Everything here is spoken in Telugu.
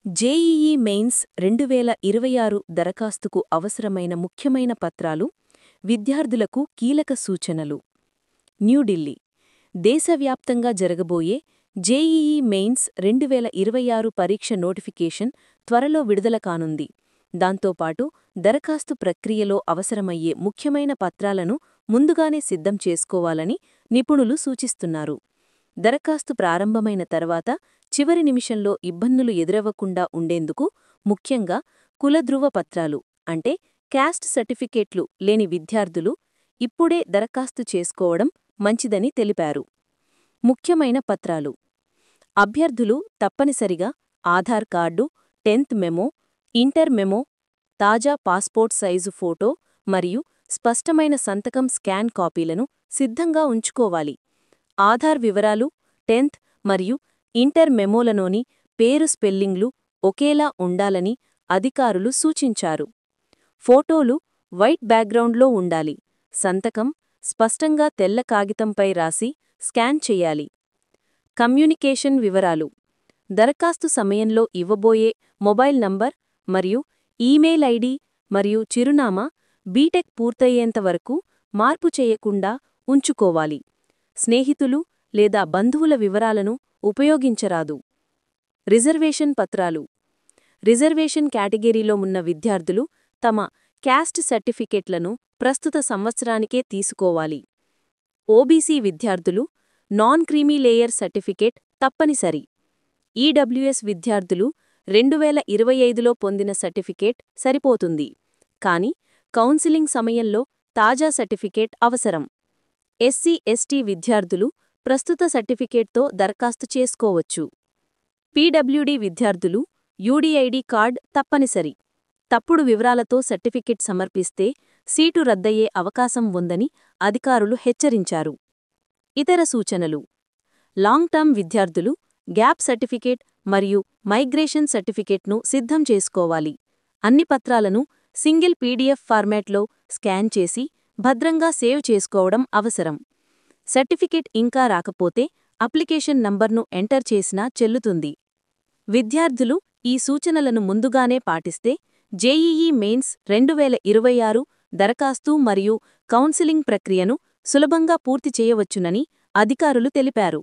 జేఈఈ మెయిన్స్ 2026 దరఖాస్తుకు అవసరమైన ముఖ్యమైన పత్రాలు, విద్యార్థులకు కీలక సూచనలు. న్యూఢిల్లీ: దేశవ్యాప్తంగా జరగబోయే జేఈఈ మెయిన్స్ 2026 పరీక్ష నోటిఫికేషన్ త్వరలో విడుదల కానుంది. దాంతోపాటు దరఖాస్తు ప్రక్రియలో అవసరమయ్యే ముఖ్యమైన పత్రాలను ముందుగానే సిద్ధం చేసుకోవాలని నిపుణులు సూచిస్తున్నారు. దరఖాస్తు ప్రారంభమైన తర్వాత చివరి నిమిషంలో ఇబ్బందులు ఎదురవ్వకుండా ఉండేందుకు ముఖ్యంగా కుల ధృవ పత్రాలు అంటే క్యాస్ట్ సర్టిఫికేట్లు లేని విద్యార్థులు ఇప్పుడే దరఖాస్తు చేసుకోవడం మంచిదని తెలిపారు. ముఖ్యమైన పత్రాలు: అభ్యర్థులు తప్పనిసరిగా Aadhaar card, 10th memo, inter memo, తాజా పాస్పోర్ట్ సైజు ఫోటో మరియు స్పష్టమైన సంతకం స్కాన్ కాపీలను సిద్ధంగా ఉంచుకోవాలి. ఆధార్ వివరాలు, 10th మరియు ఇంటర్ మెమోలలోని పేరు స్పెల్లింగ్లు ఒకేలా ఉండాలని అధికారులు సూచించారు. ఫోటోలు వైట్ బ్యాక్గ్రౌండ్లో ఉండాలి. సంతకం స్పష్టంగా తెల్ల కాగితంపై రాసి స్కాన్ చెయ్యాలి. కమ్యూనికేషన్ వివరాలు: దరఖాస్తు సమయంలో ఇవ్వబోయే మొబైల్ నంబర్ మరియు ఈమెయిల్ ఐడి మరియు చిరునామా బీటెక్ పూర్తయ్యేంత వరకు మార్పు చేయకుండా ఉంచుకోవాలి. స్నేహితులు లేదా బంధువుల వివరాలను ఉపయోగించరాదు. రిజర్వేషన్ పత్రాలు: రిజర్వేషన్ కేటగిరీలో ఉన్న విద్యార్థులు తమ క్యాస్ట్ సర్టిఫికేట్లను ప్రస్తుత సంవత్సరానికే తీసుకోవాలి. ఓబీసీ విద్యార్థులు నాన్ క్రీమీ లేయర్ సర్టిఫికేట్ తప్పనిసరి. ఈడబ్ల్యూఎస్ విద్యార్థులు 2025లో పొందిన సర్టిఫికేట్ సరిపోతుంది, కానీ కౌన్సిలింగ్ సమయంలో తాజా సర్టిఫికేట్ అవసరం. ఎస్సీ/ఎస్టీ విద్యార్థులు ప్రస్తుత సర్టిఫికేట్తో దరఖాస్తు చేసుకోవచ్చు. పీడబ్ల్యూడీ విద్యార్థులు యూడీఐడీ కార్డ్ తప్పనిసరి. తప్పుడు వివరాలతో సర్టిఫికేట్ సమర్పిస్తే సీటు రద్దయ్యే అవకాశం ఉందని అధికారులు హెచ్చరించారు. ఇతర సూచనలు: లాంగ్ టర్మ్ విద్యార్థులు గ్యాప్ సర్టిఫికేట్ మరియు మైగ్రేషన్ సర్టిఫికేట్ను సిద్ధం చేసుకోవాలి. అన్ని పత్రాలను సింగిల్ పీడీఎఫ్ ఫార్మాట్లో స్కాన్ చేసి భద్రంగా సేవ్ చేసుకోవడం అవసరం. సర్టిఫికేట్ ఇంకా రాకపోతే అప్లికేషన్ నంబర్ను ఎంటర్ చేసినా చెల్లుతుంది. విద్యార్థులు ఈ సూచనలను ముందుగానే పాటిస్తే జేఈఈ మెయిన్స్ 2026 దరఖాస్తు మరియు కౌన్సిలింగ్ ప్రక్రియను సులభంగా పూర్తి చేయవచ్చునని అధికారులు తెలిపారు.